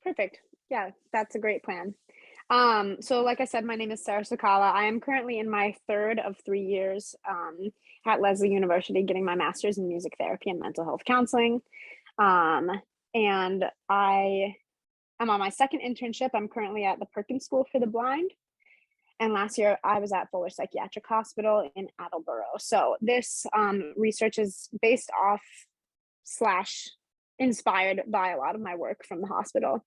Perfect. Yeah, that's a great plan. So like I said, my name is Sarah Sacala. I am currently in my third of 3 years at Lesley University getting my master's in music therapy and mental health counseling. Um, and I am on my second internship. I'm currently at the Perkins School for the Blind. And last year I was at Fuller Psychiatric Hospital in Attleboro. So this research is based off slash inspired by a lot of my work from the hospital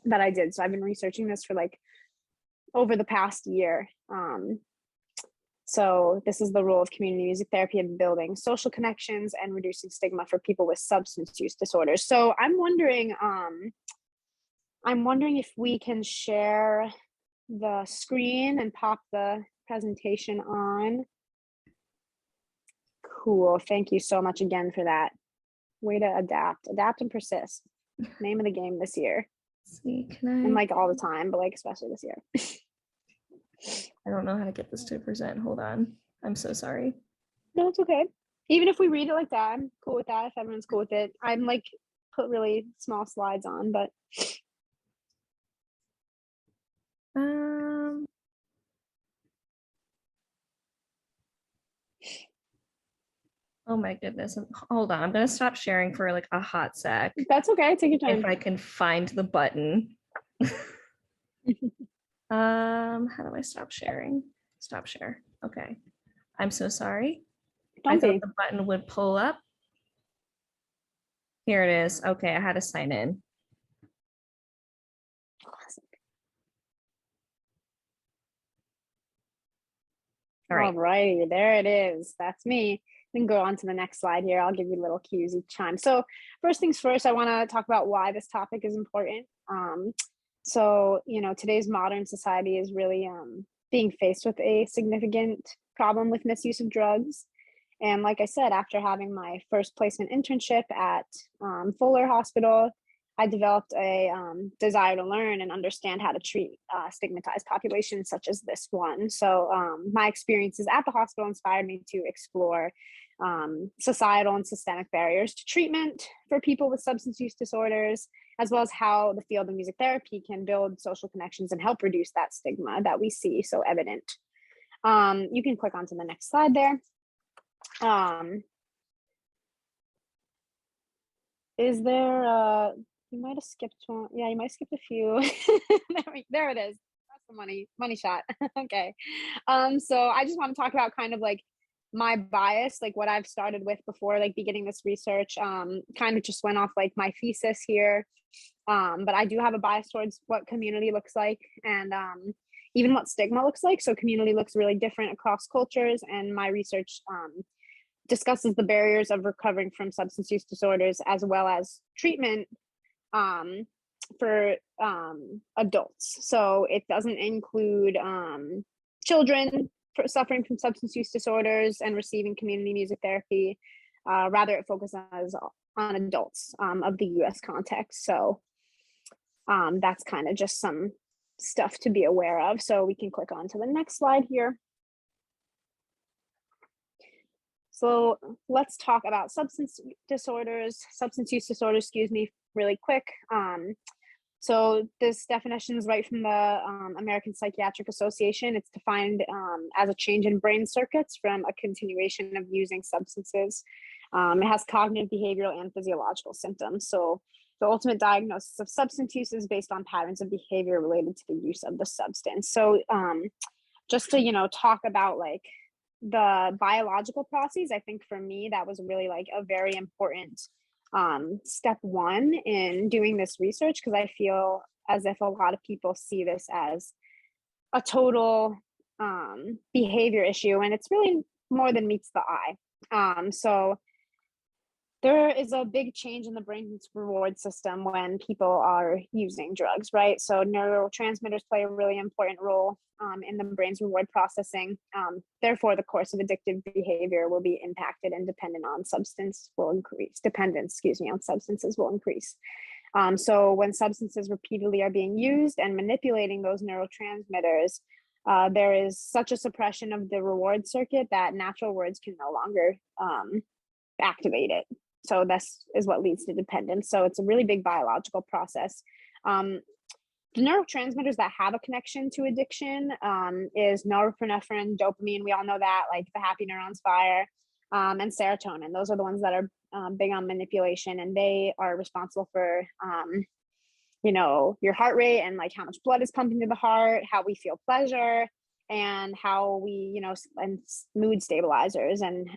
that I did. So I've been researching this for like over the past year. So this is the role of community music therapy in building social connections and reducing stigma for people with substance use disorders. So I'm wondering if we can share the screen and pop the presentation on. Cool. Thank you so much again for that. Way to adapt and persist. Name of the game this year. See, can I? And like all the time, but like especially this year. I don't know how to get this to present. Hold on. I'm so sorry. No, it's okay. Even if we read it like that, I'm cool with that. If everyone's cool with it, I'm like put really small slides on, but oh my goodness. Hold on. I'm gonna stop sharing for like a hot sec. that's okay. Take your time. If I can find the button. How do I stop sharing? Stop share. Okay. I'm so sorry. I thought the button would pull up. Here it is. Okay, I had to sign in. All right, there it is. That's me. We can go on to the next slide here. I'll give you little cues each time. So first things first, I want to talk about why this topic is important. So, you know, today's modern society is really being faced with a significant problem with misuse of drugs. And like I said, after having my first placement internship at Fuller Hospital, I developed a desire to learn and understand how to treat stigmatized populations such as this one. So my experiences at the hospital inspired me to explore societal and systemic barriers to treatment for people with substance use disorders, as well as how the field of music therapy can build social connections and help reduce that stigma that we see so evident. You can click onto the next slide there. Is there you might have skipped one. Yeah, you might have skipped a few. there it is. That's the money shot. Okay. So I just want to talk about kind of like my bias, like what I've started with before like beginning this research. Kind of just went off like my thesis here. But I do have a bias towards what community looks like and even what stigma looks like. So community looks really different across cultures, and my research discusses the barriers of recovering from substance use disorders as well as treatment for adults. So it doesn't include children suffering from substance use disorders and receiving community music therapy. Rather, it focuses on adults of the US context. So that's kind of just some stuff to be aware of. So we can click on to the next slide here. So let's talk about substance use disorders, really quick. So this definition is right from the American Psychiatric Association. It's defined as a change in brain circuits from a continuation of using substances. It has cognitive, behavioral, and physiological symptoms. So the ultimate diagnosis of substance use is based on patterns of behavior related to the use of the substance. So just to, you know, talk about like the biological processes, I think for me, that was really like a very important step one in doing this research, because I feel as if a lot of people see this as a total behavior issue, and it's really more than meets the eye. So there is a big change in the brain's reward system when people are using drugs, right? So neurotransmitters play a really important role in the brain's reward processing. Therefore, the course of addictive behavior will be impacted and dependence on substances will increase. So when substances repeatedly are being used and manipulating those neurotransmitters, there is such a suppression of the reward circuit that natural rewards can no longer activate it. So this is what leads to dependence. So it's a really big biological process. The neurotransmitters that have a connection to addiction is norepinephrine, dopamine. We all know that, like the happy neurons fire, and serotonin. Those are the ones that are big on manipulation, and they are responsible for, your heart rate and like how much blood is pumping to the heart, how we feel pleasure, and how we, and mood stabilizers and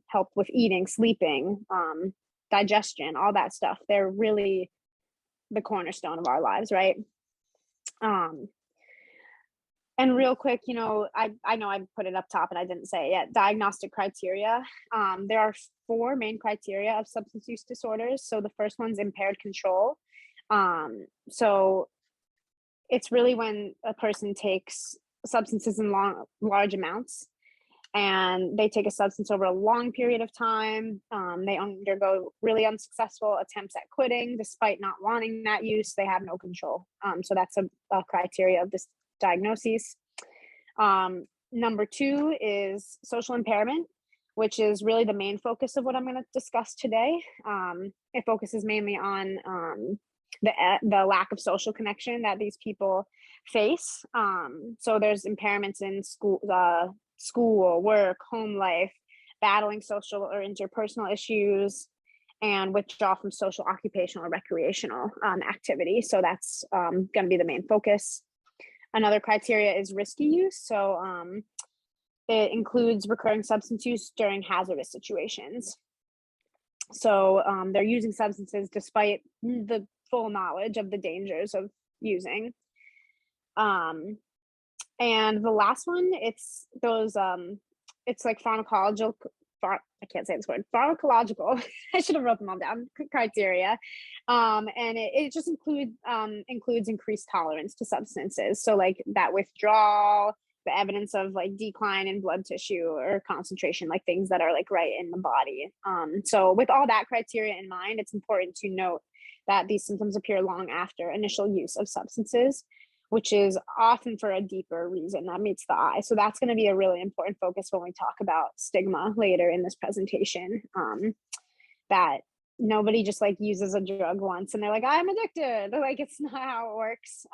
help with eating, sleeping, digestion, all that stuff. They're really the cornerstone of our lives, right? And real quick, I know I put it up top and I didn't say it yet. Diagnostic criteria. There are 4 main criteria of substance use disorders. So the first one's impaired control. So it's really when a person takes substances in large amounts, and they take a substance over a long period of time. They undergo really unsuccessful attempts at quitting despite not wanting that use. They have no control. So that's a criteria of this diagnosis. Number 2 is social impairment, which is really the main focus of what I'm going to discuss today. It focuses mainly on the lack of social connection that these people face. So there's impairments in school, work, home life, battling social or interpersonal issues, and withdraw from social, occupational, or recreational activity. So that's going to be the main focus. Another criteria is risky use. So it includes recurring substance use during hazardous situations. So they're using substances despite the full knowledge of the dangers of using. And the last one, it's those, it's like pharmacological, I can't say this word, pharmacological, I should have wrote them all down, criteria. And it just includes increased tolerance to substances. So like that withdrawal, the evidence of like decline in blood tissue or concentration, like things that are like right in the body. So with all that criteria in mind, it's important to note that these symptoms appear long after initial use of substances, which is often for a deeper reason that meets the eye. So that's going to be a really important focus when we talk about stigma later in this presentation, that nobody just like uses a drug once and they're like, I'm addicted. Like, it's not how it works.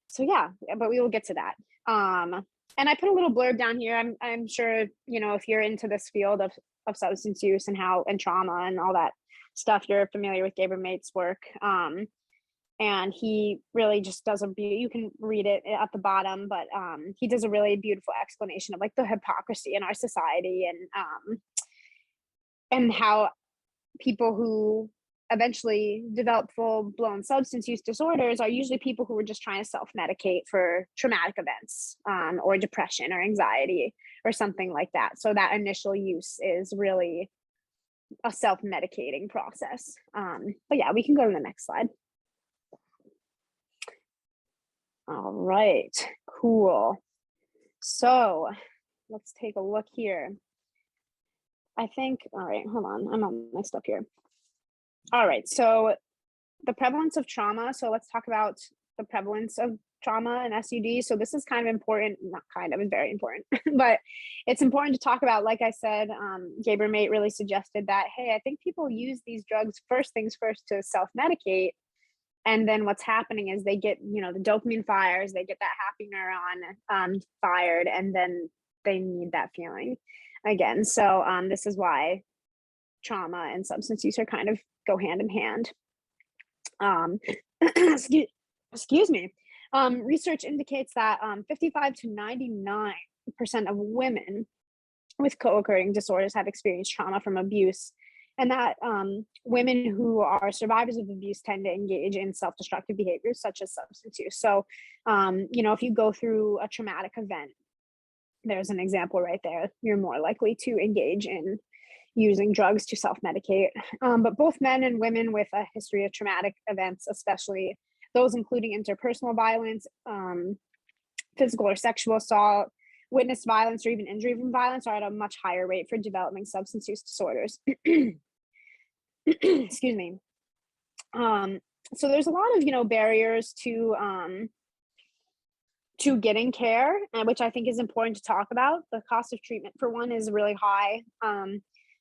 So yeah, but we will get to that. And I put a little blurb down here. I'm sure, if you're into this field of substance use and trauma and all that stuff, you're familiar with Gabriel Mate's work. And he really just does you can read it at the bottom, but he does a really beautiful explanation of like the hypocrisy in our society, and how people who eventually develop full-blown substance use disorders are usually people who are just trying to self-medicate for traumatic events, or depression or anxiety or something like that. So that initial use is really a self-medicating process. But yeah, we can go to the next slide. All right, cool. So let's take a look here. I think, all right, hold on, I'm all mixed up here. All right, so the prevalence of trauma. So let's talk about the prevalence of trauma and SUD. So this is kind of important, not kind of, it's very important, but it's important to talk about. Like I said, Gabriel Mate really suggested that, hey, I think people use these drugs first things first to self-medicate. And then what's happening is they get, the dopamine fires, they get that happy neuron fired, and then they need that feeling again. So this is why trauma and substance use are kind of go hand in hand. Excuse me. Research indicates that 55 to 99% of women with co-occurring disorders have experienced trauma from abuse, and that women who are survivors of abuse tend to engage in self-destructive behaviors such as substance use. So, if you go through a traumatic event, there's an example right there. You're more likely to engage in using drugs to self-medicate. But both men and women with a history of traumatic events, especially those including interpersonal violence, physical or sexual assault, witnessed violence, or even injury from violence, are at a much higher rate for developing substance use disorders. Excuse me. So there's a lot of, barriers to getting care, which I think is important to talk about. The cost of treatment, for one, is really high.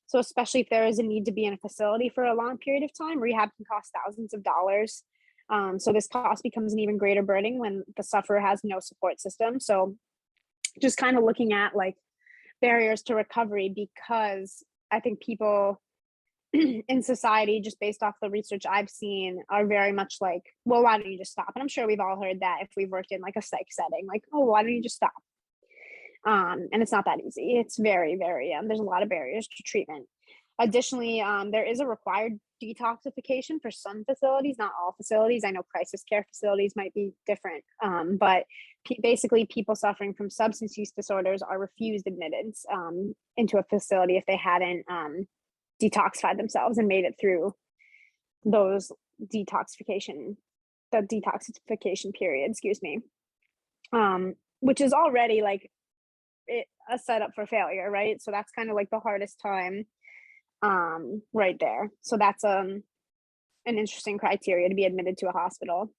So especially if there is a need to be in a facility for a long period of time, rehab can cost thousands of dollars. So this cost becomes an even greater burden when the sufferer has no support system. So just kind of looking at like barriers to recovery, because I think people in society, just based off the research I've seen, are very much like, well, why don't you just stop? And I'm sure we've all heard that if we've worked in like a psych setting, like, oh, why don't you just stop? And it's not that easy. It's very, very, there's a lot of barriers to treatment. Additionally, there is a required detoxification for some facilities, not all facilities. I know crisis care facilities might be different, but basically people suffering from substance use disorders are refused admittance into a facility if they hadn't detoxified themselves and made it through those detoxification period, excuse me, which is already like a setup for failure, right? So that's kind of like the hardest time right there. So that's an interesting criteria to be admitted to a hospital.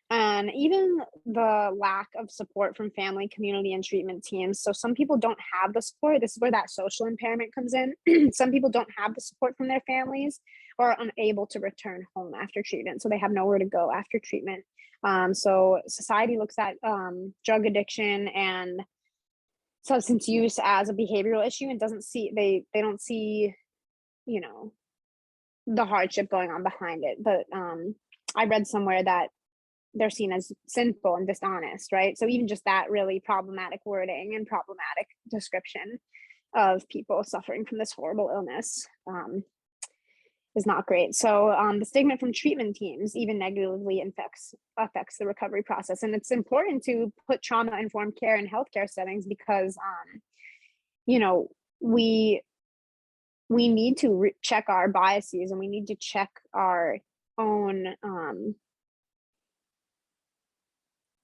And even the lack of support from family, community, and treatment teams. So some people don't have the support. This is where that social impairment comes in. Some people don't have the support from their families or are unable to return home after treatment. So they have nowhere to go after treatment. So society looks at drug addiction and substance use as a behavioral issue and they don't see, you know, the hardship going on behind it. But I read somewhere that they're seen as sinful and dishonest, right? So even just that really problematic wording and problematic description of people suffering from this horrible illness is not great. So the stigma from treatment teams even negatively affects the recovery process. And it's important to put trauma-informed care in healthcare settings because, you know, we need to check our biases and we need to check our own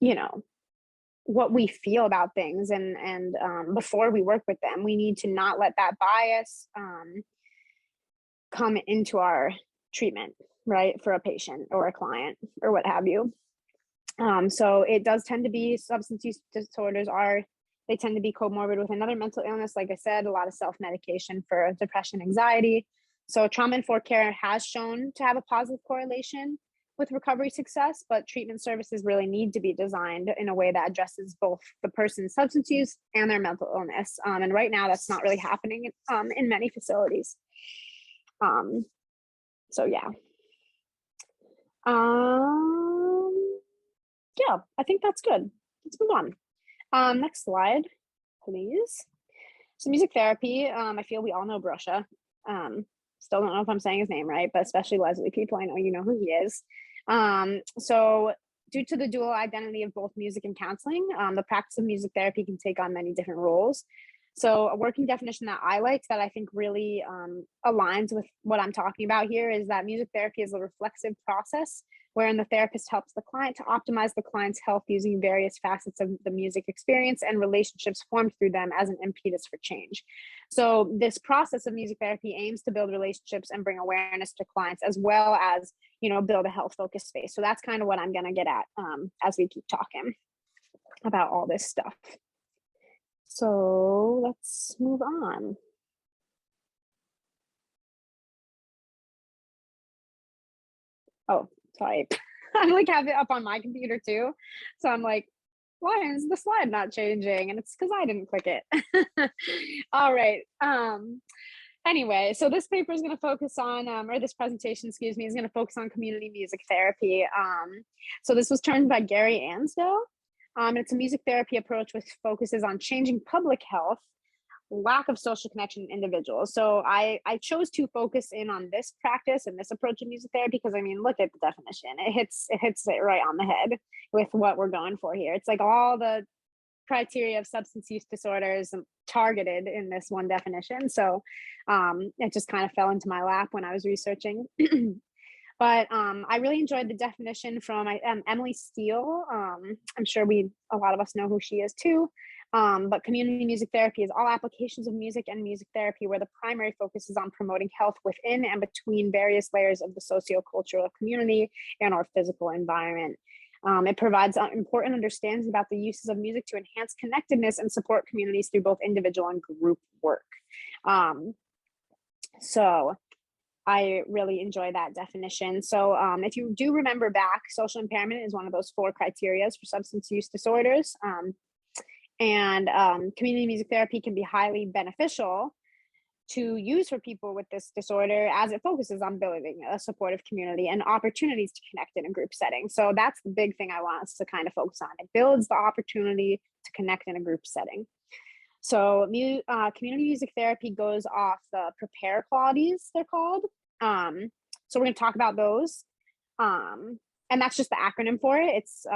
you know, what we feel about things and before we work with them. We need to not let that bias come into our treatment, right, for a patient or a client or what have you. So it does tend to be substance use disorders they tend to be comorbid with another mental illness. Like I said, a lot of self-medication for depression, anxiety. So trauma-informed care has shown to have a positive correlation with recovery success, but treatment services really need to be designed in a way that addresses both the person's substance use and their mental illness. And right now that's not really happening in many facilities. So yeah. Yeah, I think that's good. Let's move on. Next slide, please. So music therapy, I feel we all know Brusha. Still don't know if I'm saying his name right, but especially Leslie people, I know you know who he is. So due to the dual identity of both music and counseling, the practice of music therapy can take on many different roles. So a working definition that I like that I think really aligns with what I'm talking about here is that music therapy is a reflexive process wherein the therapist helps the client to optimize the client's health using various facets of the music experience and relationships formed through them as an impetus for change. So this process of music therapy aims to build relationships and bring awareness to clients as well as, you know, build a health focused space. So that's kind of what I'm going to get at as we keep talking about all this stuff. So let's move on. Oh, sorry. I like have it up on my computer too. So I'm like, why is the slide not changing? And it's because I didn't click it. All right. Anyway, so this paper is going to focus on, or this presentation, excuse me, is going to focus on community music therapy. So this was turned by Gary Ansdell. It's a music therapy approach which focuses on changing public health, lack of social connection in individuals. So I chose to focus in on this practice and this approach of music therapy because, I mean, look at the definition. It hits it right on the head with what we're going for here. It's like all the criteria of substance use disorders targeted in this one definition. So it just kind of fell into my lap when I was researching. But I really enjoyed the definition from Emily Steele. I'm sure a lot of us know who she is too. But community music therapy is all applications of music and music therapy where the primary focus is on promoting health within and between various layers of the socio-cultural community and our physical environment. It provides important understandings about the uses of music to enhance connectedness and support communities through both individual and group work. So I really enjoy that definition. So if you do remember back, social impairment is one of those 4 criteria for substance use disorders. And community music therapy can be highly beneficial to use for people with this disorder, as it focuses on building a supportive community and opportunities to connect in a group setting. So that's the big thing I want us to kind of focus on. It builds the opportunity to connect in a group setting. So community music therapy goes off the prepare qualities, they're called. So we're going to talk about those. And that's just the acronym for it. It's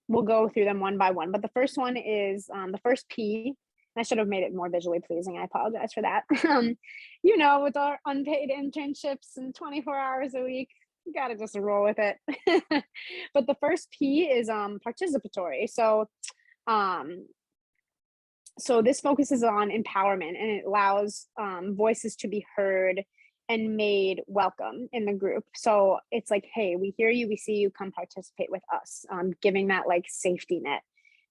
we'll go through them one by one. But the first one is the first P. I should have made it more visually pleasing. I apologize for that. You know, with our unpaid internships and 24 hours a week, you got to just roll with it. But the first P is participatory. So this focuses on empowerment, and it allows voices to be heard and made welcome in the group. So it's like, hey, we hear you, we see you, come participate with us, giving that like safety net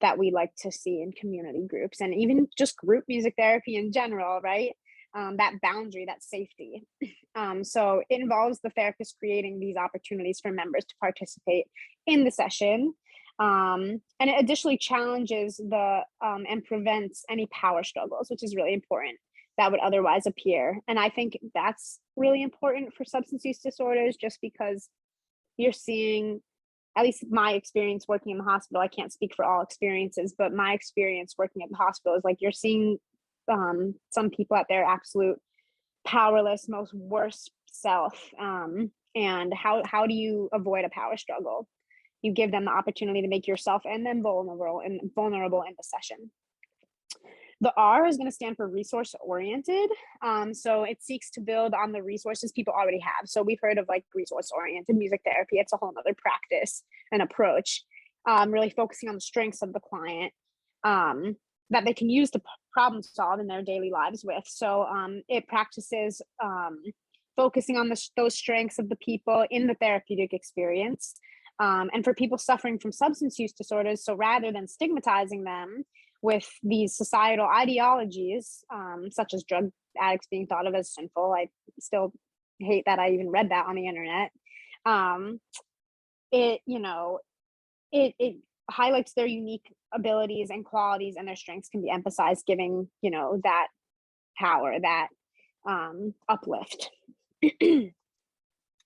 that we like to see in community groups, and even just group music therapy in general, right? That boundary, that safety. So it involves the therapist creating these opportunities for members to participate in the session. And it additionally challenges and prevents any power struggles, which is really important, that would otherwise appear. And I think that's really important for substance use disorders, just because you're seeing, at least my experience working in the hospital, I can't speak for all experiences, but my experience working at the hospital is like you're seeing some people at their absolute powerless, most worst self. And how do you avoid a power struggle? You give them the opportunity to make yourself and them vulnerable in the session. The R is going to stand for resource oriented. So it seeks to build on the resources people already have. So we've heard of like resource oriented music therapy. It's a whole other practice and approach, really focusing on the strengths of the client that they can use to problem solve in their daily lives with. So it practices focusing on those strengths of the people in the therapeutic experience. And for people suffering from substance use disorders, so rather than stigmatizing them with these societal ideologies, such as drug addicts being thought of as sinful, I still hate that I even read that on the internet. It highlights their unique abilities and qualities, and their strengths can be emphasized, giving, that power, that uplift.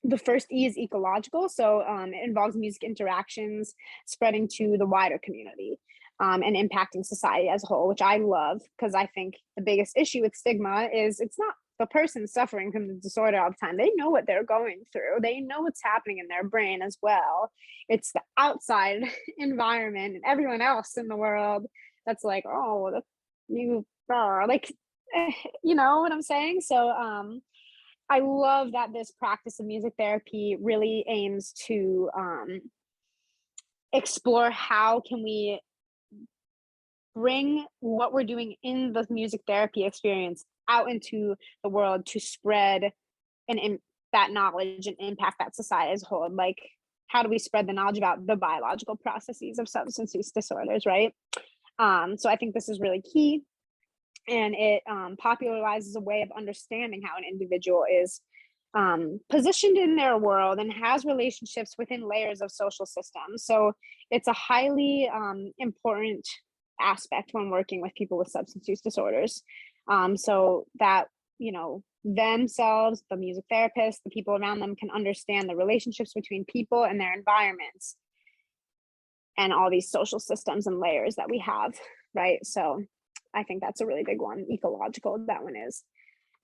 The first E is ecological. So it involves music interactions spreading to the wider community and impacting society as a whole, which I love, because I think the biggest issue with stigma is it's not the person suffering from the disorder all the time. They know what they're going through. They know what's happening in their brain as well. It's the outside environment and everyone else in the world that's like, oh, you are like, you know what I'm saying? So I love that this practice of music therapy really aims to explore how can we bring what we're doing in the music therapy experience out into the world to spread that knowledge and impact that society as a whole. Like, how do we spread the knowledge about the biological processes of substance use disorders, right? So I think this is really key. And it popularizes a way of understanding how an individual is positioned in their world and has relationships within layers of social systems. So it's a highly important aspect when working with people with substance use disorders. So that, themselves, the music therapist, the people around them can understand the relationships between people and their environments and all these social systems and layers that we have, right? So I think that's a really big one. Ecological, that one is.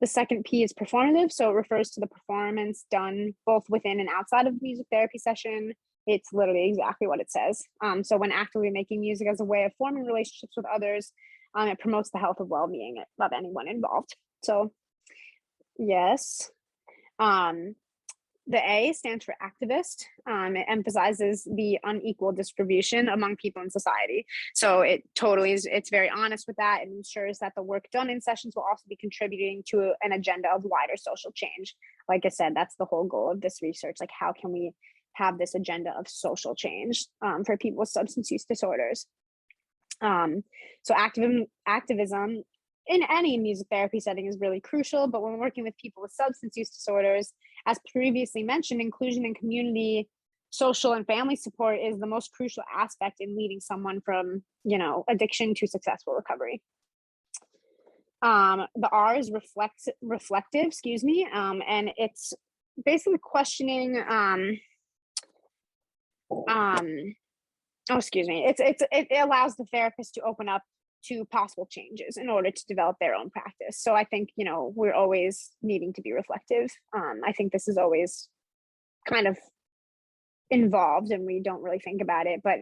The second P is performative. So it refers to the performance done both within and outside of the music therapy session. It's literally exactly what it says. So when actively making music as a way of forming relationships with others, it promotes the health and well-being of anyone involved. So yes. The A stands for activist. It emphasizes the unequal distribution among people in society. So it's very honest with that. It ensures that the work done in sessions will also be contributing to an agenda of wider social change. Like I said, that's the whole goal of this research. Like, how can we have this agenda of social change for people with substance use disorders? So activism in any music therapy setting is really crucial, but when working with people with substance use disorders, as previously mentioned, inclusion in community, social and family support is the most crucial aspect in leading someone from, addiction to successful recovery. The R is reflective, and it's basically questioning, it allows the therapist to open up to possible changes in order to develop their own practice. So I think, we're always needing to be reflective. I think this is always kind of involved and we don't really think about it, but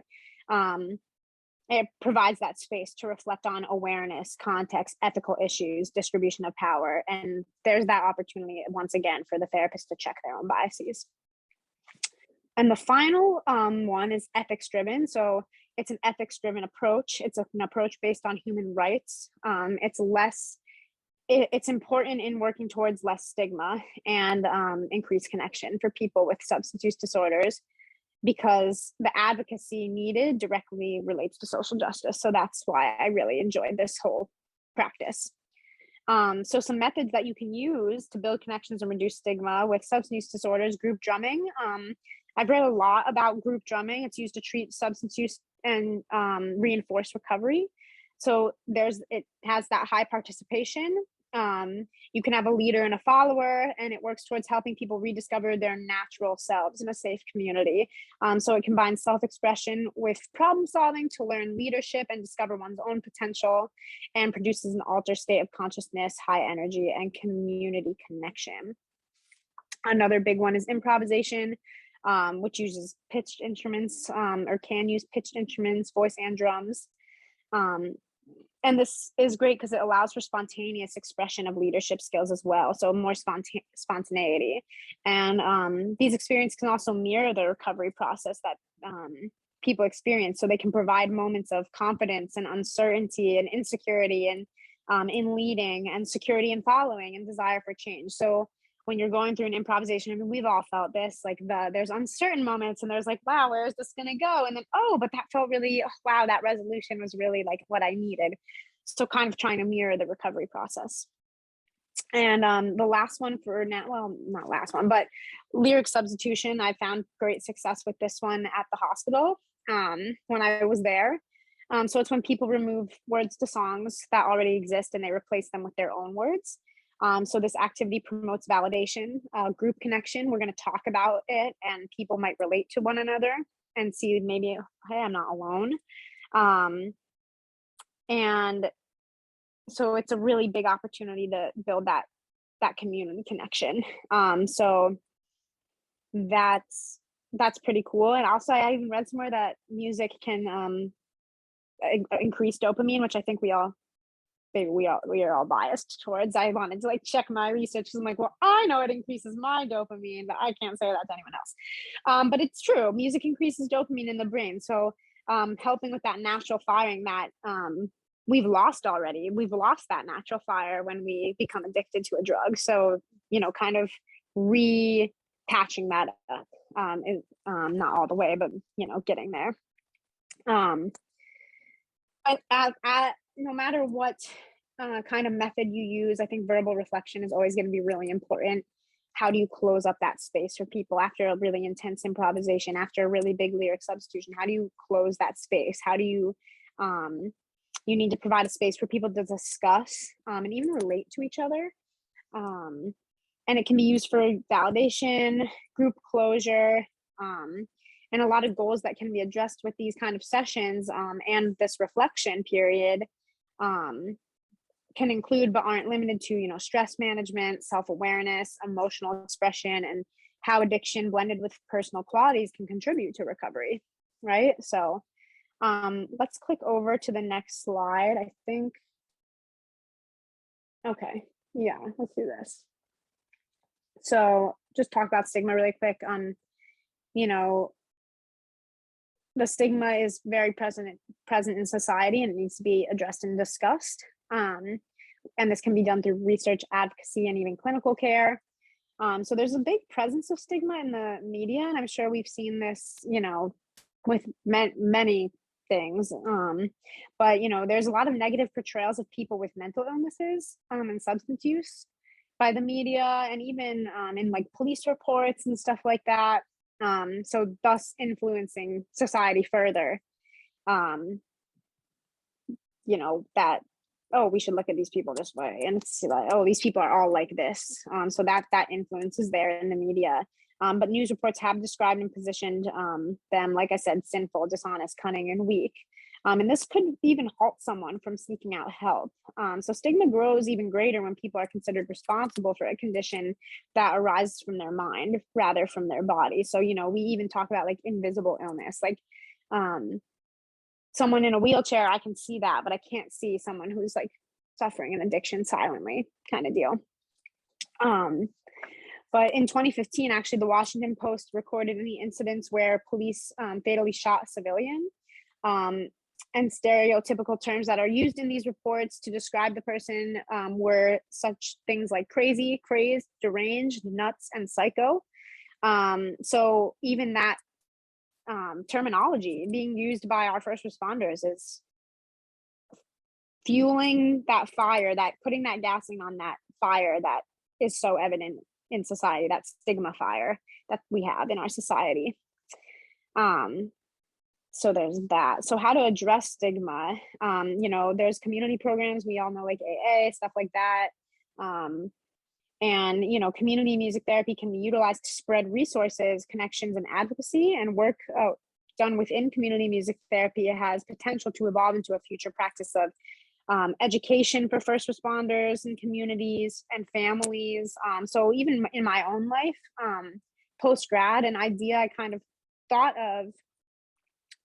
it provides that space to reflect on awareness, context, ethical issues, distribution of power. And there's that opportunity once again for the therapist to check their own biases. And the final one is ethics driven. So it's an ethics driven approach. It's an approach based on human rights. It's important in working towards less stigma and increased connection for people with substance use disorders, because the advocacy needed directly relates to social justice. So that's why I really enjoyed this whole practice. So some methods that you can use to build connections and reduce stigma with substance use disorders: group drumming. I've read a lot about group drumming. It's used to treat substance use and reinforce recovery. So it has that high participation. You can have a leader and a follower, and it works towards helping people rediscover their natural selves in a safe community. So it combines self-expression with problem solving to learn leadership and discover one's own potential, and produces an altered state of consciousness, high energy, and community connection. Another big one is improvisation, which uses pitched instruments, or can use pitched instruments, voice and drums. And this is great because it allows for spontaneous expression of leadership skills as well. So more spontaneity. And these experiences can also mirror the recovery process that people experience. So they can provide moments of confidence and uncertainty and insecurity, and in leading, and security in following, and desire for change. So when you're going through an improvisation, I mean, we've all felt this, like there's uncertain moments and there's like, wow, where is this going to go? And then, oh, but that felt really, wow, that resolution was really like what I needed. So kind of trying to mirror the recovery process. And the last one for now, well, not last one, but lyric substitution. I found great success with this one at the hospital when I was there. So it's when people remove words to songs that already exist and they replace them with their own words. So this activity promotes validation, group connection. We're going to talk about it, and people might relate to one another and see maybe, hey, I'm not alone. And so it's a really big opportunity to build that community connection. So that's pretty cool. And also I even read somewhere that music can increase dopamine, which I think we are all biased towards. I wanted to like check my research because I'm like, well, I know it increases my dopamine, but I can't say that to anyone else. But it's true. Music increases dopamine in the brain. So helping with that natural firing that we've lost already. We've lost that natural fire when we become addicted to a drug. So, kind of repatching that up is not all the way, but, getting there. No matter what kind of method you use, I think verbal reflection is always going to be really important. How do you close up that space for people after a really intense improvisation, after a really big lyric substitution? How do you close that space? How do you, you need to provide a space for people to discuss and even relate to each other. And it can be used for validation, group closure, and a lot of goals that can be addressed with these kind of sessions and this reflection period can include but aren't limited to, stress management, self-awareness, emotional expression, and how addiction blended with personal qualities can contribute to recovery, right? So let's click over to the next slide, I think. Okay, yeah, let's do this. So just talk about stigma really quick. The stigma is very present in society, and it needs to be addressed and discussed. And this can be done through research, advocacy, and even clinical care. So there's a big presence of stigma in the media, and I'm sure we've seen this, with many things. But there's a lot of negative portrayals of people with mental illnesses and substance use by the media, and even in like police reports and stuff like that. So thus influencing society further. That, oh, we should look at these people this way, and it's like, oh, these people are all like this. So that influence is there in the media. But news reports have described and positioned them, like I said, sinful, dishonest, cunning, and weak. And this could even halt someone from seeking out help. So stigma grows even greater when people are considered responsible for a condition that arises from their mind rather from their body. So, we even talk about like invisible illness, like someone in a wheelchair, I can see that, but I can't see someone who's like suffering an addiction silently, kind of deal. But in 2015, actually, the Washington Post recorded any incidents where police fatally shot a civilian. And stereotypical terms that are used in these reports to describe the person were such things like crazy, crazed, deranged, nuts, and psycho. So even that terminology being used by our first responders is fueling that fire, that putting that gasoline on that fire that is so evident in society, that stigma fire that we have in our society. So there's that. So how to address stigma? There's community programs, we all know, like AA, stuff like that. And community music therapy can be utilized to spread resources, connections, and advocacy, and work done within community music therapy has potential to evolve into a future practice of education for first responders and communities and families. So even in my own life, post-grad, an idea I kind of thought of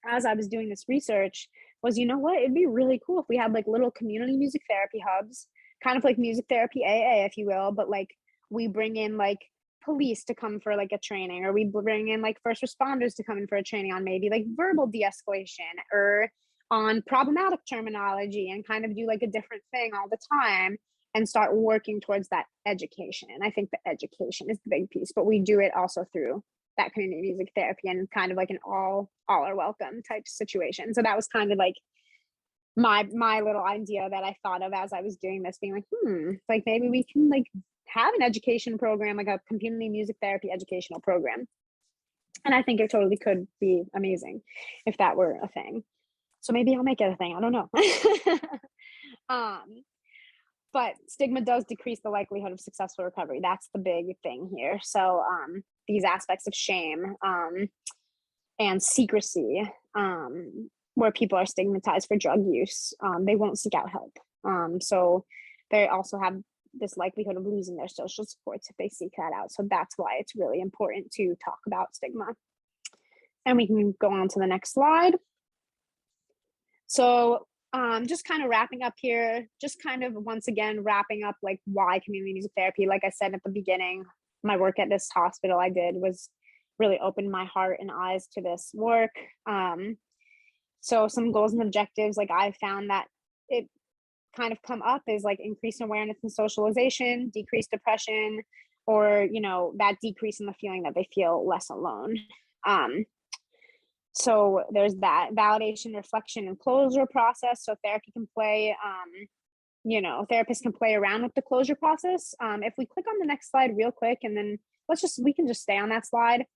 as I was doing this research was, it'd be really cool if we had like little community music therapy hubs, kind of like music therapy AA, if you will, but like we bring in like police to come for like a training, or we bring in like first responders to come in for a training on maybe like verbal de-escalation or on problematic terminology, and kind of do like a different thing all the time and start working towards that education. And I think the education is the big piece, but we do it also through that community music therapy and kind of like an all are welcome type situation. So that was kind of like my little idea that I thought of as I was doing this, being like, like maybe we can like have an education program, like a community music therapy educational program. And I think it totally could be amazing if that were a thing. So maybe I'll make it a thing. I don't know. But stigma does decrease the likelihood of successful recovery. That's the big thing here. So these aspects of shame and secrecy, where people are stigmatized for drug use, they won't seek out help. So they also have this likelihood of losing their social supports if they seek that out. So that's why it's really important to talk about stigma. And we can go on to the next slide. So just kind of wrapping up here, just kind of once again wrapping up like why community music therapy. Like I said at the beginning, my work at this hospital I did was really opened my heart and eyes to this work. So some goals and objectives, like I found that it kind of come up is like increased awareness and socialization, decreased depression, or that decrease in the feeling that they feel less alone. So there's that validation, reflection, and closure process. So therapy can play, therapists can play around with the closure process. If we click on the next slide real quick, and then we can just stay on that slide.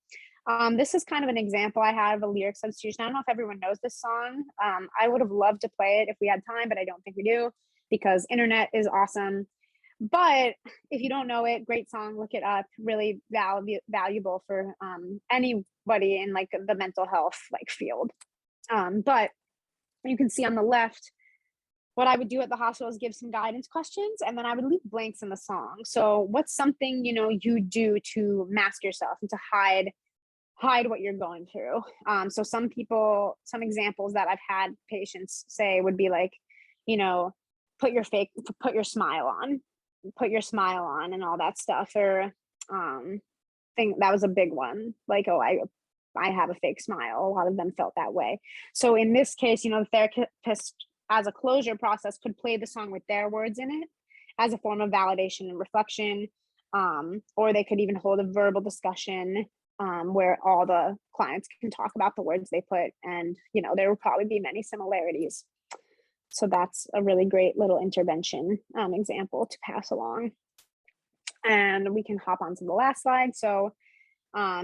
This is kind of an example I have of a lyric substitution. I don't know if everyone knows this song. I would have loved to play it if we had time, but I don't think we do because internet is awesome. But if you don't know it, great song, look it up, really valuable for anybody in like the mental health like field. But you can see on the left, what I would do at the hospital is give some guidance questions, and then I would leave blanks in the song. So what's something, you do to mask yourself and to hide what you're going through? So some examples that I've had patients say would be like, put your smile on and all that stuff. Or think that was a big one, like, oh, I have a fake smile. A lot of them felt that way. So in this case, the therapist as a closure process could play the song with their words in it as a form of validation and reflection. Or they could even hold a verbal discussion where all the clients can talk about the words they put, and there will probably be many similarities. So that's a really great little intervention example to pass along. And we can hop onto the last slide. So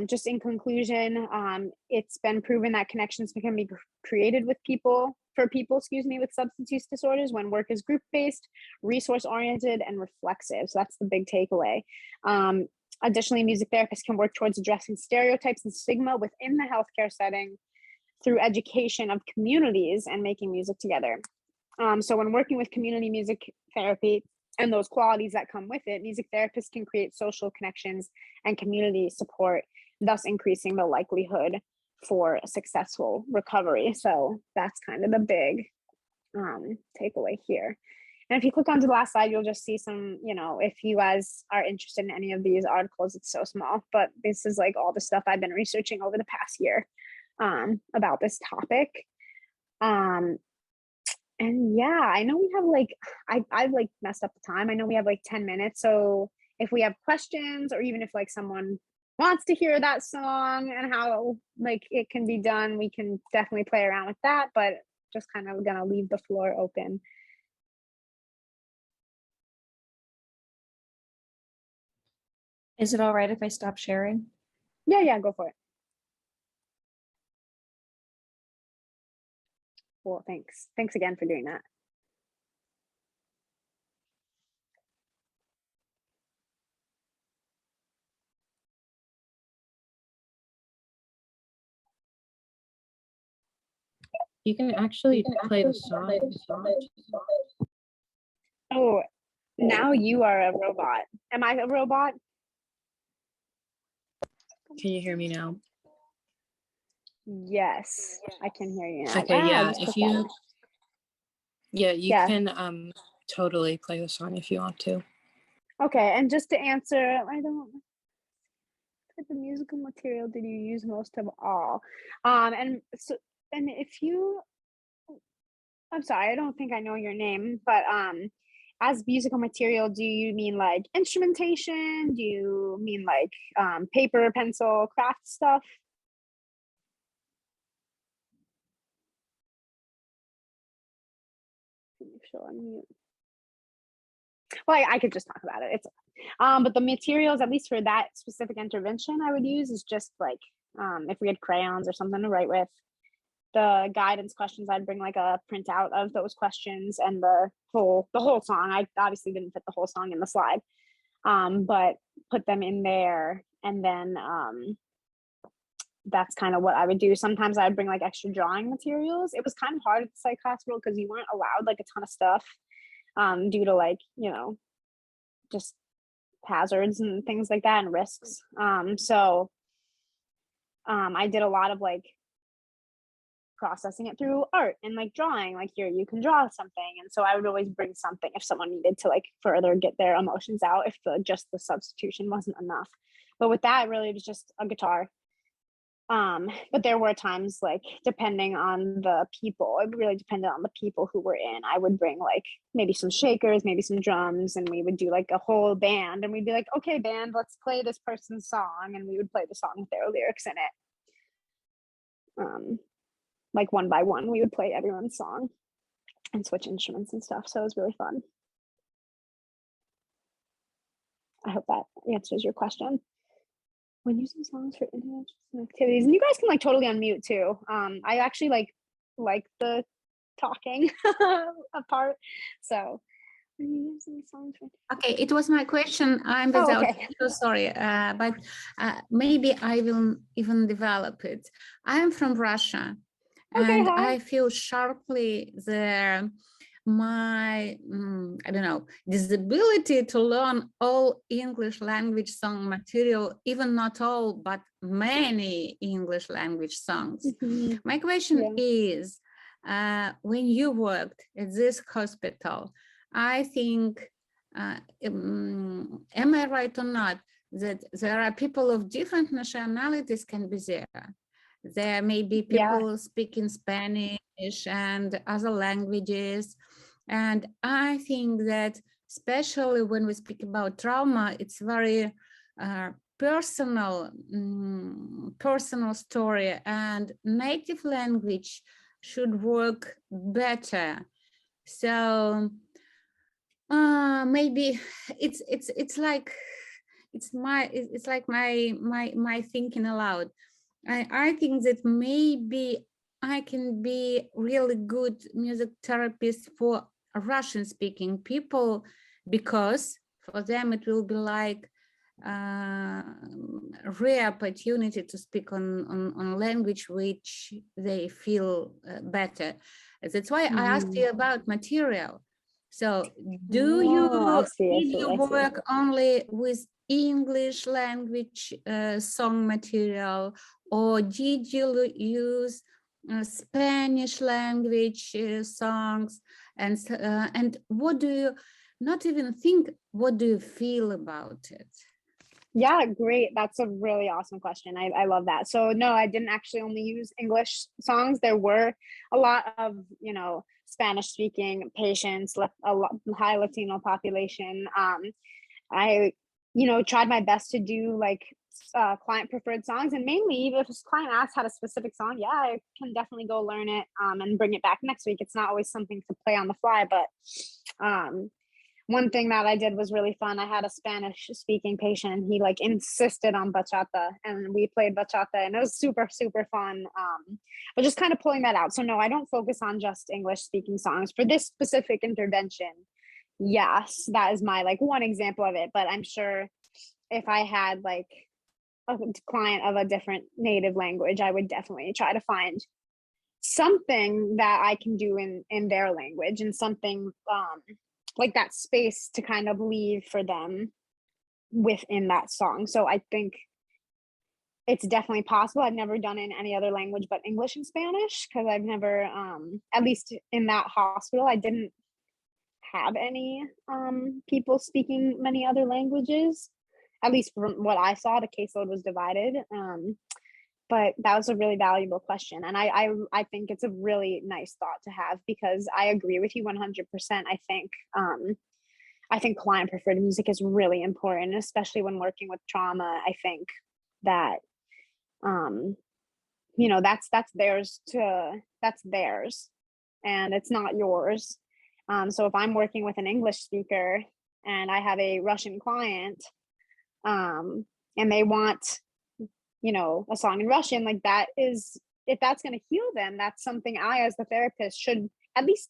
just in conclusion, it's been proven that connections can be created with people, with substance use disorders when work is group-based, resource-oriented, and reflexive. So that's the big takeaway. Additionally, music therapists can work towards addressing stereotypes and stigma within the healthcare setting through education of communities and making music together. So when working with community music therapy and those qualities that come with it, music therapists can create social connections and community support, thus increasing the likelihood for a successful recovery. So that's kind of the big takeaway here. And if you click onto the last slide, you'll just see some, if you guys are interested in any of these articles, it's so small, but this is like all the stuff I've been researching over the past year about this topic. And yeah, I know we have I've messed up the time. I know we have 10 minutes. So if we have questions, or even if someone wants to hear that song and how it can be done, we can definitely play around with that, but just kind of gonna leave the floor open. Is it all right if I stop sharing? Yeah, go for it. Well, thanks. Thanks again for doing that. You can actually play the song. Oh, now you are a robot. Am I a robot? Can you hear me now? Yes, I can hear you now. Okay, yeah. If you, you Yeah. can totally play the song if you want to. Okay, and just to answer, what type of musical material did you use most of all? And if you, I'm sorry, I don't think I know your name, but as musical material, do you mean instrumentation? Do you mean paper, pencil, craft stuff? She'll unmute. Well, I could just talk about it. It's but the materials, at least for that specific intervention, I would use is just if we had crayons or something to write with. The guidance questions, I'd bring a printout of those questions and the whole song. I obviously didn't fit the whole song in the slide, but put them in there, and then that's kind of what I would do. Sometimes I'd bring extra drawing materials. It was kind of hard at the psych hospital because you weren't allowed a ton of stuff due to just hazards and things like that and risks. So I did a lot of processing it through art and drawing. Here you can draw something, and so I would always bring something if someone needed to further get their emotions out if just the substitution wasn't enough. But with that, really, it was just a guitar. But there were times depending on the people, it really depended on the people who were in. I would bring maybe some shakers, maybe some drums, and we would do a whole band, and we'd be okay, band, let's play this person's song, and we would play the song with their lyrics in it. One by one, we would play everyone's song and switch instruments and stuff. So it was really fun. I hope that answers your question. When using songs for interventions and activities, and you guys can totally unmute too. I actually like the talking apart. So when you using songs for okay, it was my question. I'm without, so sorry, but maybe I will even develop it. I am from Russia. And I feel sharply my, I don't know, disability to learn all English language song material, even not all, but many English language songs. Mm-hmm. My question is, when you worked at this hospital, I think, am I right or not, that there are people of different nationalities can be there? There may be people speaking Spanish and other languages. And I think that especially when we speak about trauma, it's very personal personal story, and native language should work better. So maybe it's like my thinking aloud. I think that maybe I can be really good music therapist for Russian speaking people, because for them it will be like a rare opportunity to speak on language which they feel better. That's why I asked you about material. So do I see. you work only with English language song material, or did you use Spanish language songs? And what do you, not even think, what do you feel about it? Yeah, great. That's a really awesome question. I love that. So no, I didn't actually only use English songs. There were a lot of, Spanish speaking patients, a high Latino population. I, tried my best to do like client preferred songs, and mainly even if a client asks how a specific song, yeah, I can definitely go learn it and bring it back next week. It's not always something to play on the fly, but one thing that I did was really fun. I had a Spanish speaking patient, and he like insisted on bachata, and we played bachata, and it was super, super fun. But just kind of pulling that out. So no, I don't focus on just English speaking songs for this specific intervention. Yes, that is my like one example of it. But I'm sure if I had like a client of a different native language, I would definitely try to find something that I can do in their language, and something like that space to kind of leave for them within that song. So I think it's definitely possible. I've never done it in any other language but English and Spanish, because I've never, at least in that hospital, I didn't have any people speaking many other languages. At least from what I saw, the caseload was divided. But that was a really valuable question. And I think it's a really nice thought to have, because I agree with you 100%. I think client preferred music is really important, especially when working with trauma. I think that, that's theirs and it's not yours. So if I'm working with an English speaker and I have a Russian client, and they want, a song in Russian, like that is, if that's going to heal them, that's something I, as the therapist, should at least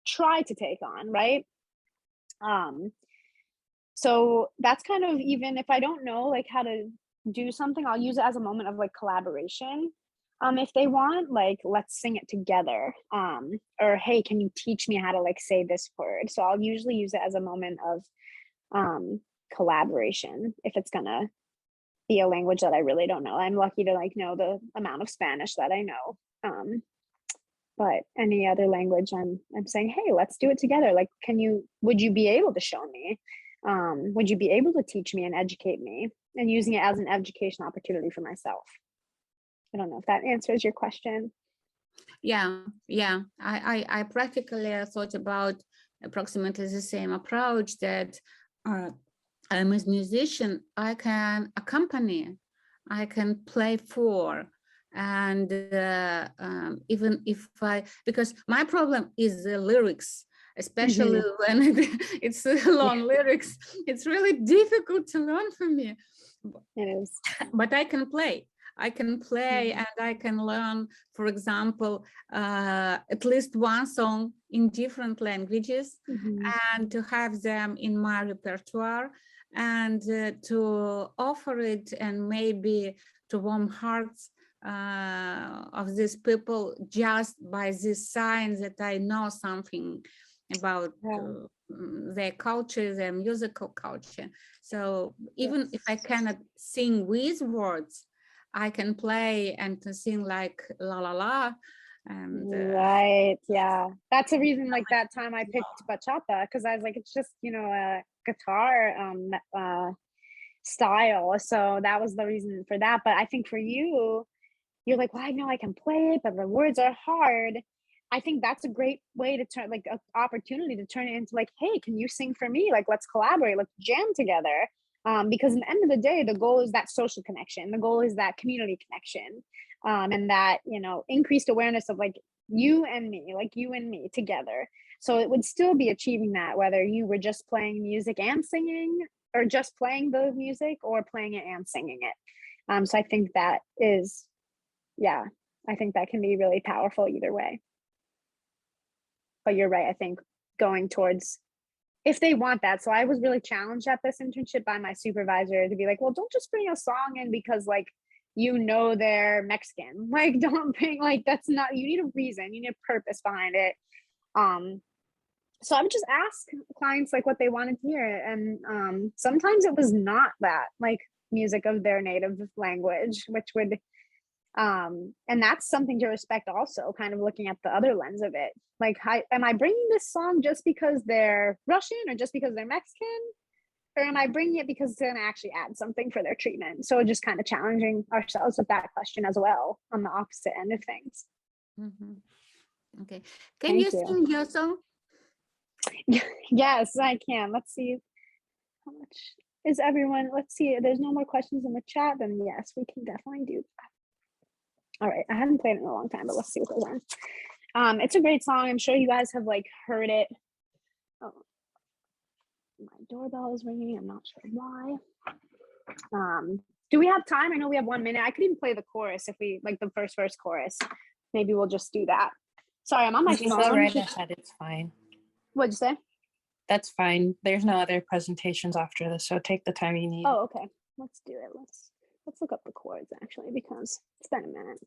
try to take on, right? So that's kind of, even if I don't know like how to do something, I'll use it as a moment of like collaboration. If they want, like, let's sing it together, or hey, can you teach me how to like say this word? So I'll usually use it as a moment of collaboration if it's gonna be a language that I really don't know. I'm lucky to like know the amount of Spanish that I know. But any other language, I'm saying, hey, let's do it together. Like, would you be able to show me? Would you be able to teach me and educate me? And using it as an education opportunity for myself. I don't know if that answers your question. Yeah. I practically thought about approximately the same approach, that I'm a musician, I can accompany, I can play for, and even if because my problem is the lyrics, especially when it's long lyrics, it's really difficult to learn for me. It is. But I can play. And I can learn, for example, at least one song in different languages, and to have them in my repertoire, and to offer it, and maybe to warm hearts of these people just by this sign that I know something about their culture, their musical culture. So even if I cannot sing with words, I can play and to sing like la la la. And right, yeah, that's a reason. Like that time I picked bachata, because I was like, it's just a guitar style, so that was the reason for that. But I think for you, you're like, well, I know I can play it, but the words are hard. I think that's a great way to turn, like, an opportunity to turn it into like, hey, can you sing for me? Like, let's collaborate, let's jam together. Because at the end of the day, the goal is that social connection. The goal is that community connection, and that, you know, increased awareness of like you and me together. So it would still be achieving that, whether you were just playing music and singing, or just playing the music or playing it and singing it. So I think that is, yeah, I think that can be really powerful either way. But you're right, I think going towards, if they want that. So I was really challenged at this internship by my supervisor to be like, well, don't just bring a song in because like, you know, they're Mexican. Like, don't bring, like, that's not, you need a reason, you need a purpose behind it. So I would just ask clients like what they wanted to hear. And sometimes it was not that, like, music of their native language, which would, and that's something to respect also, kind of looking at the other lens of it. Like, am I bringing this song just because they're Russian or just because they're Mexican? Or am I bringing it because it's going to actually add something for their treatment? So just kind of challenging ourselves with that question as well on the opposite end of things. Mm-hmm. Okay. Can you sing your song? Yes, I can. Let's see. How much is everyone? Let's see. There's no more questions in the chat. Then yes, we can definitely do that. All right. I haven't played it in a long time, but let's see what goes on. It's a great song. I'm sure you guys have like heard it. Oh, my doorbell is ringing. I'm not sure why. Do we have time? I know we have 1 minute. I could even play the chorus if we like the first chorus. Maybe we'll just do that. Sorry, I'm on my phone. Right, I said it's fine. What'd you say? That's fine. There's no other presentations after this, so take the time you need. Oh, okay. Let's do it. Let's look up the chords actually, because it's been a minute.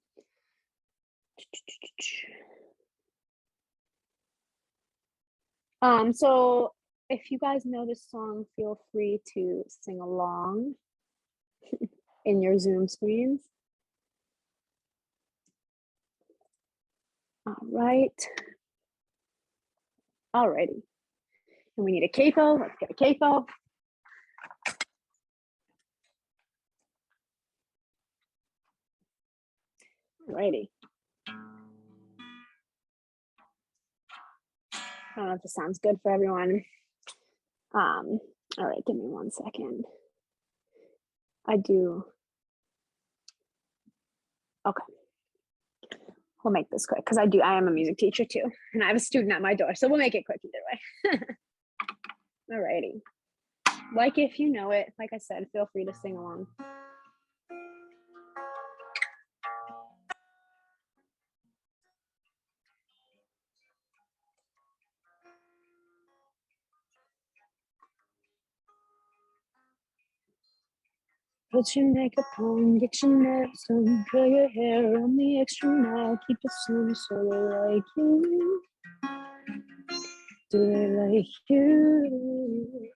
So if you guys know this song, feel free to sing along in your Zoom screens. All right. Alrighty. And we need a capo. Let's get a capo. Alrighty. I don't know if this sounds good for everyone. All right, give me 1 second. I do. Okay. We'll make this quick because I am a music teacher too, and I have a student at my door, so we'll make it quick either way. Alrighty. Like if you know it, like I said, feel free to sing along. Put your makeup on, get your nails done, curl your hair, run the extra mile, keep it slim so they like you. Do they like you?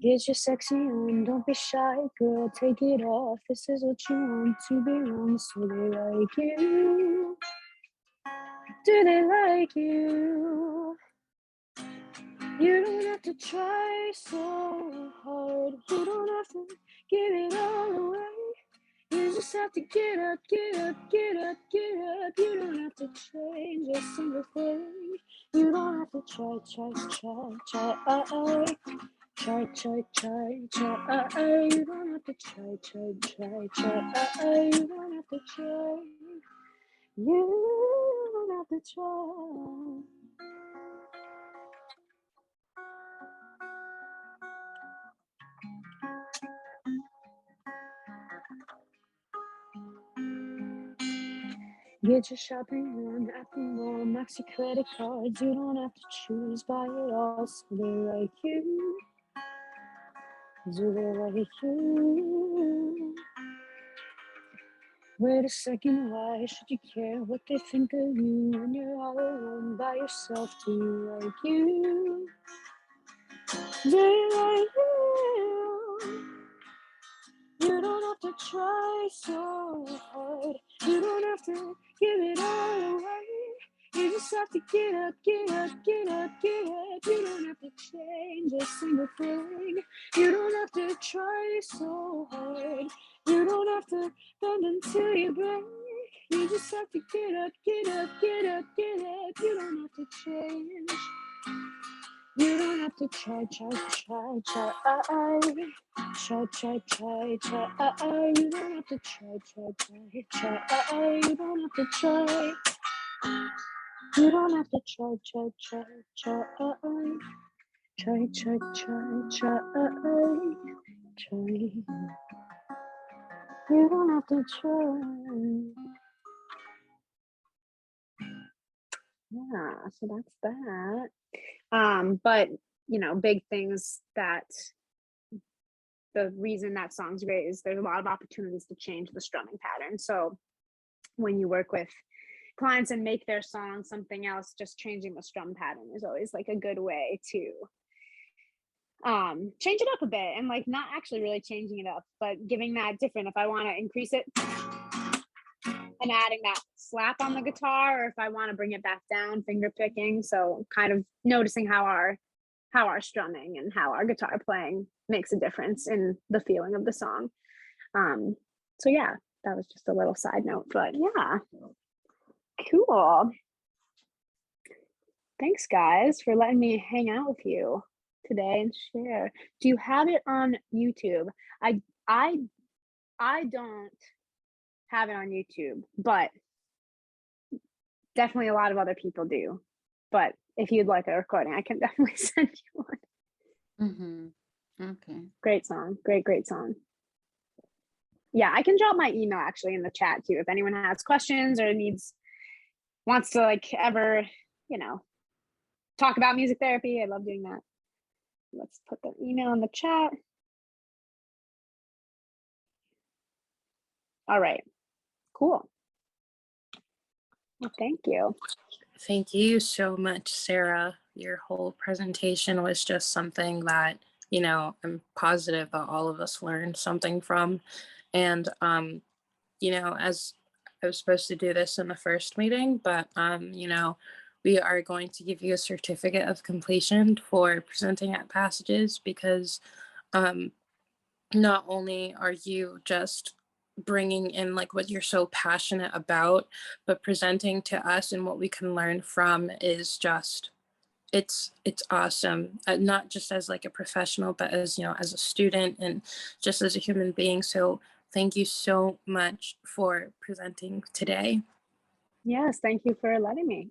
Get your sexy on, don't be shy, girl, take it off. This is what you want to be on, so they like you. Do they like you? You don't have to try so hard. You don't have to give it all away. You just have to get up, get up, get up, get up. You don't have to change a single thing. You don't have to try. Try. You don't have to try. You don't have to try. You don't have to try. Get your shopping on at the mall, max your credit cards. You don't have to choose, buy it all. So they like you. Do they like you? Wait a second, why should you care what they think of you when you're all alone by yourself? Do you like you? Do you like you? You don't have to try so hard. You don't have to give it all away. You just have to get up, get up, get up, get up. You don't have to change a single thing. You don't have to try so hard. You don't have to bend until you break. You just have to get up, get up, get up, get up. You don't have to change. You don't have to try, try, try, try. Try, try, try, try. You don't have to try, try, try, try. You don't have to try. You don't have to try, try, try, try. Try, try, try, try. Try. You don't have to try. Yeah, so that's that. But you know, big things that the reason that song's great is there's a lot of opportunities to change the strumming pattern. So when you work with clients and make their song something else, just changing the strum pattern is always like a good way to change it up a bit, and like not actually really changing it up, but giving that different. If I want to increase it and adding that slap on the guitar, or if I want to bring it back down, finger picking. So kind of noticing how our strumming and how our guitar playing makes a difference in the feeling of the song. So yeah, that was just a little side note, but yeah, cool. Thanks guys for letting me hang out with you today and share. Do you have it on YouTube? I don't have it on YouTube, but definitely a lot of other people do. But if you'd like a recording, I can definitely send you one. Okay. Great song. Great song. Yeah, I can drop my email actually in the chat too. If anyone has questions or wants to like ever, you know, talk about music therapy, I love doing that. Let's put the email in the chat. All right, cool. Well, thank you. Thank you so much, Sarah. Your whole presentation was just something that, you know, I'm positive that all of us learned something from. And, you know, as I was supposed to do this in the first meeting, but, you know, we are going to give you a certificate of completion for presenting at Passages, because not only are you just bringing in like what you're so passionate about, but presenting to us and what we can learn from is just, it's awesome. Not just as like a professional, but as, you know, as a student and just as a human being. So thank you so much for presenting today. Yes, thank you for letting me.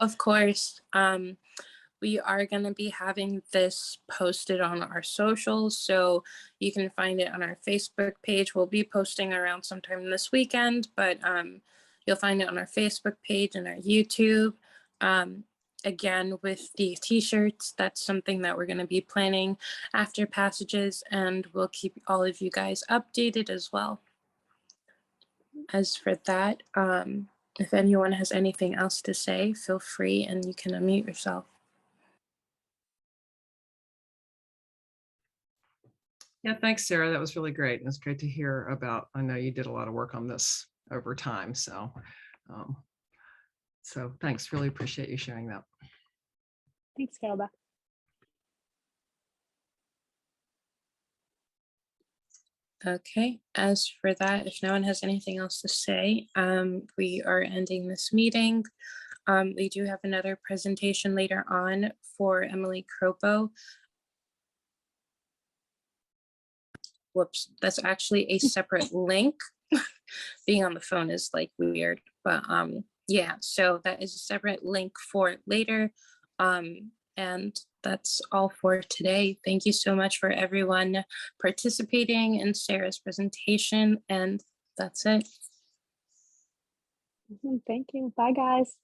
Of course. We are going to be having this posted on our socials, so you can find it on our Facebook page. We'll be posting around sometime this weekend, but you'll find it on our Facebook page and our YouTube. Again, with the t-shirts, that's something that we're going to be planning after Passages, and we'll keep all of you guys updated as well. As for that, if anyone has anything else to say, feel free and you can unmute yourself. Yeah, thanks, Sarah. That was really great. And it's great to hear about. I know you did a lot of work on this over time. So thanks. Really appreciate you sharing that. Thanks, Carol. Okay, as for that, if no one has anything else to say, we are ending this meeting. We do have another presentation later on for Emily Kropo. Whoops, that's actually a separate link. Being on the phone is like weird, but yeah, so that is a separate link for later. And that's all for today. Thank you so much for everyone participating in Sarah's presentation, and that's it. Thank you. Bye, guys.